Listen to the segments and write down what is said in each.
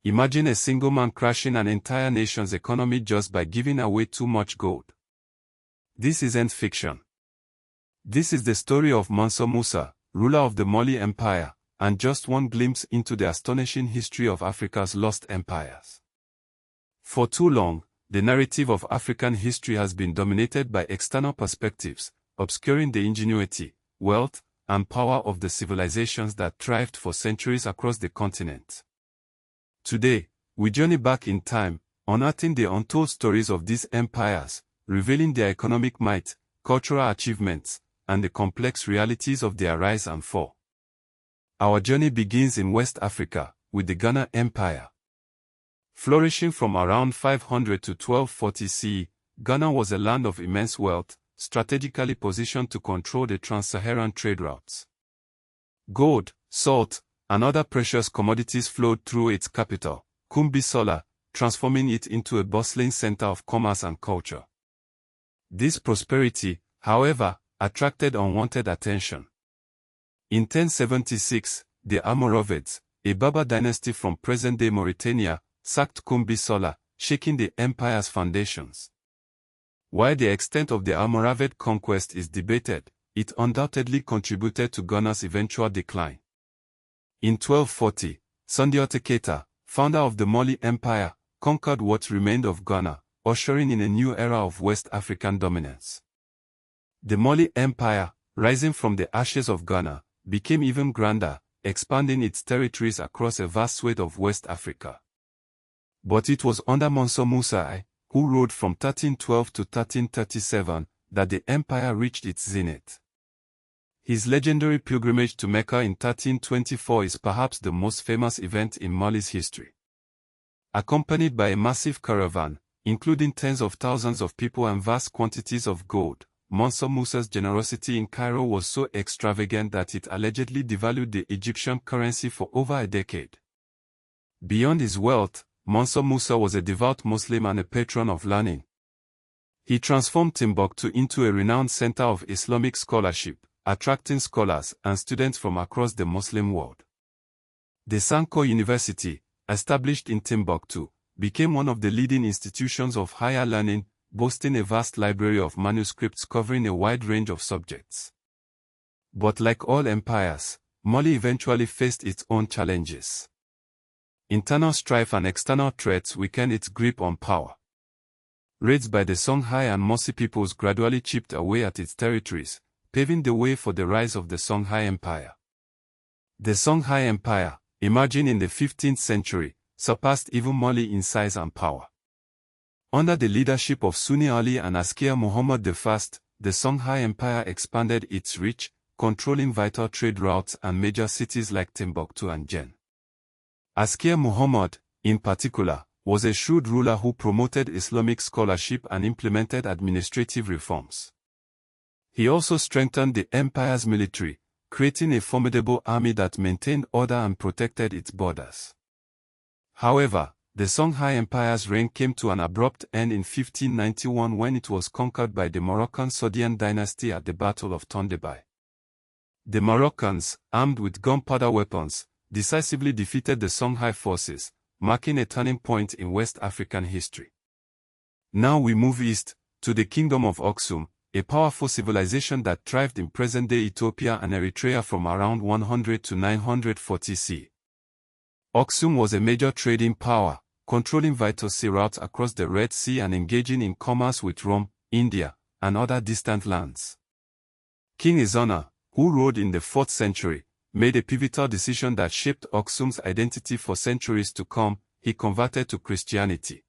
Imagine a single man crashing an entire nation's economy just by giving away too much gold. This isn't fiction. This is the story of Mansa Musa, ruler of the Mali Empire, and just one glimpse into the astonishing history of Africa's lost empires. For too long, the narrative of African history has been dominated by external perspectives, obscuring the ingenuity, wealth, and power of the civilizations that thrived for centuries across the continent. Today, we journey back in time, unearthing the untold stories of these empires, revealing their economic might, cultural achievements, and the complex realities of their rise and fall. Our journey begins in West Africa, with the Ghana Empire. Flourishing from around 500 to 1240 CE, Ghana was a land of immense wealth, strategically positioned to control the trans-Saharan trade routes. Gold, salt, and other precious commodities flowed through its capital, Kumbi-Sola, transforming it into a bustling center of commerce and culture. This prosperity, however, attracted unwanted attention. In 1076, the Almoravids, a Berber dynasty from present-day Mauritania, sacked Kumbi-Sola, shaking the empire's foundations. While the extent of the Almoravid conquest is debated, it undoubtedly contributed to Ghana's eventual decline. In 1240, Sundiata Keita, founder of the Mali Empire, conquered what remained of Ghana, ushering in a new era of West African dominance. The Mali Empire, rising from the ashes of Ghana, became even grander, expanding its territories across a vast swathe of West Africa. But it was under Mansa Musa, who ruled from 1312 to 1337, that the empire reached its zenith. His legendary pilgrimage to Mecca in 1324 is perhaps the most famous event in Mali's history. Accompanied by a massive caravan, including tens of thousands of people and vast quantities of gold, Mansa Musa's generosity in Cairo was so extravagant that it allegedly devalued the Egyptian currency for over a decade. Beyond his wealth, Mansa Musa was a devout Muslim and a patron of learning. He transformed Timbuktu into a renowned center of Islamic scholarship, attracting scholars and students from across the Muslim world. The Songhay University, established in Timbuktu, became one of the leading institutions of higher learning, boasting a vast library of manuscripts covering a wide range of subjects. But like all empires, Mali eventually faced its own challenges. Internal strife and external threats weakened its grip on power. Raids by the Songhay and Musi peoples gradually chipped away at its territories, paving the way for the rise of the Songhay Empire. The Songhay Empire, emerging in the 15th century, surpassed even Mali in size and power. Under the leadership of Sunni Ali and Askia Muhammad I, the Songhay Empire expanded its reach, controlling vital trade routes and major cities like Timbuktu and Jen. Askia Muhammad, in particular, was a shrewd ruler who promoted Islamic scholarship and implemented administrative reforms. He also strengthened the empire's military, creating a formidable army that maintained order and protected its borders. However, the Songhay Empire's reign came to an abrupt end in 1591 when it was conquered by the Moroccan Sogdian dynasty at the Battle of Tondebai. The Moroccans, armed with gunpowder weapons, decisively defeated the Songhay forces, marking a turning point in West African history. Now we move east, to the Kingdom of Aksum, a powerful civilization that thrived in present-day Ethiopia and Eritrea from around 100 to 940 CE. Aksum was a major trading power, controlling vital sea routes across the Red Sea and engaging in commerce with Rome, India, and other distant lands. King Izana, who ruled in the 4th century, made a pivotal decision that shaped Aksum's identity for centuries to come. He converted to Christianity.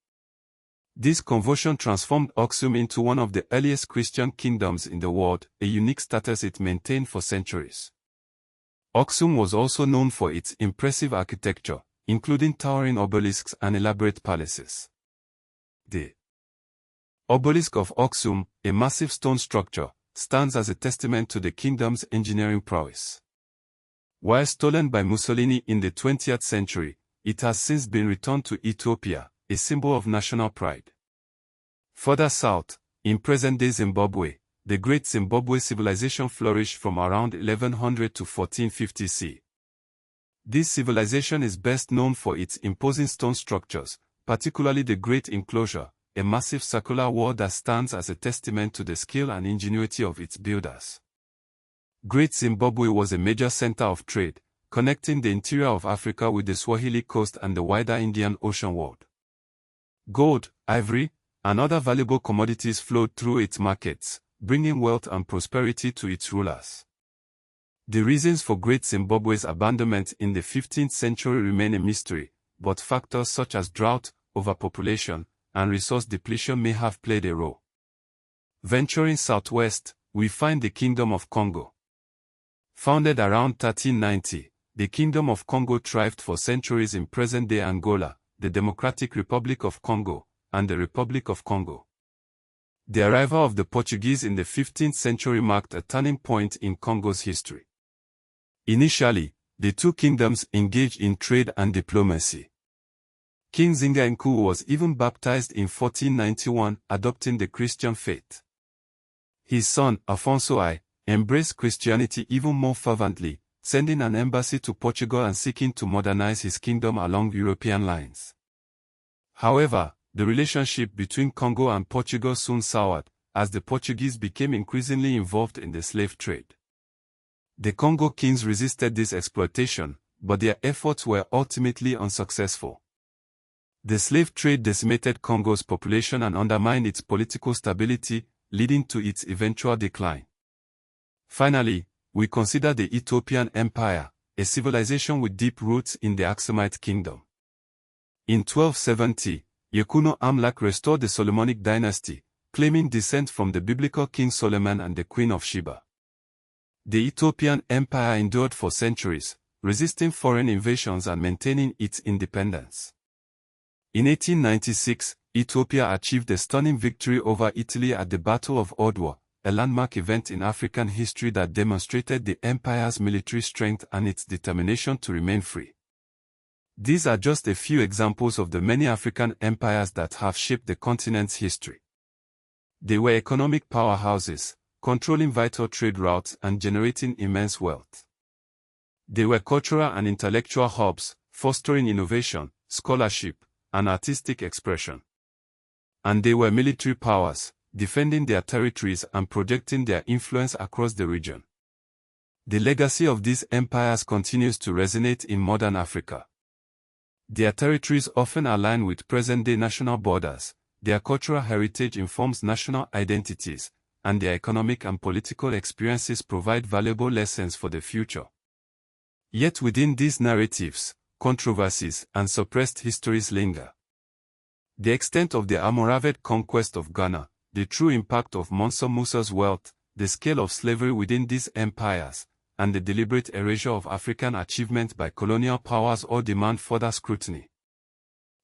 This conversion transformed Aksum into one of the earliest Christian kingdoms in the world, a unique status it maintained for centuries. Aksum was also known for its impressive architecture, including towering obelisks and elaborate palaces. The obelisk of Aksum, a massive stone structure, stands as a testament to the kingdom's engineering prowess. While stolen by Mussolini in the 20th century, it has since been returned to Ethiopia, a symbol of national pride. Further south, in present-day Zimbabwe, the Great Zimbabwe civilization flourished from around 1100 to 1450 CE. This civilization is best known for its imposing stone structures, particularly the Great Enclosure, a massive circular wall that stands as a testament to the skill and ingenuity of its builders. Great Zimbabwe was a major center of trade, connecting the interior of Africa with the Swahili coast and the wider Indian Ocean world. Gold, ivory, and other valuable commodities flowed through its markets, bringing wealth and prosperity to its rulers. The reasons for Great Zimbabwe's abandonment in the 15th century remain a mystery, but factors such as drought, overpopulation, and resource depletion may have played a role. Venturing southwest, we find the Kingdom of Congo. Founded around 1390, the Kingdom of Congo thrived for centuries in present-day Angola, the Democratic Republic of Congo, and the Republic of Congo. The arrival of the Portuguese in the 15th century marked a turning point in Congo's history. Initially, the two kingdoms engaged in trade and diplomacy. King Songhay was even baptized in 1491, adopting the Christian faith. His son, Afonso I, embraced Christianity even more fervently, sending an embassy to Portugal and seeking to modernize his kingdom along European lines. However, the relationship between Congo and Portugal soon soured, as the Portuguese became increasingly involved in the slave trade. The Congo kings resisted this exploitation, but their efforts were ultimately unsuccessful. The slave trade decimated Congo's population and undermined its political stability, leading to its eventual decline. Finally, we consider the Ethiopian Empire, a civilization with deep roots in the Aksumite kingdom. In 1270, Yekuno Amlak restored the Solomonic dynasty, claiming descent from the biblical King Solomon and the Queen of Sheba. The Ethiopian Empire endured for centuries, resisting foreign invasions and maintaining its independence. In 1896, Ethiopia achieved a stunning victory over Italy at the Battle of Odwa, a landmark event in African history that demonstrated the empire's military strength and its determination to remain free. These are just a few examples of the many African empires that have shaped the continent's history. They were economic powerhouses, controlling vital trade routes and generating immense wealth. They were cultural and intellectual hubs, fostering innovation, scholarship, and artistic expression. And they were military powers, defending their territories and projecting their influence across the region. The legacy of these empires continues to resonate in modern Africa. Their territories often align with present-day national borders, their cultural heritage informs national identities, and their economic and political experiences provide valuable lessons for the future. Yet within these narratives, controversies and suppressed histories linger. The extent of the Almoravid conquest of Ghana, the true impact of Mansa Musa's wealth, the scale of slavery within these empires, and the deliberate erasure of African achievement by colonial powers all demand further scrutiny.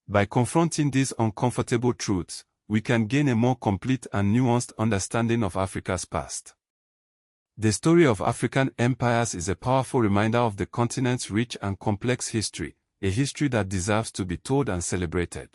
By confronting these uncomfortable truths, we can gain a more complete and nuanced understanding of Africa's past. The story of African empires is a powerful reminder of the continent's rich and complex history, a history that deserves to be told and celebrated.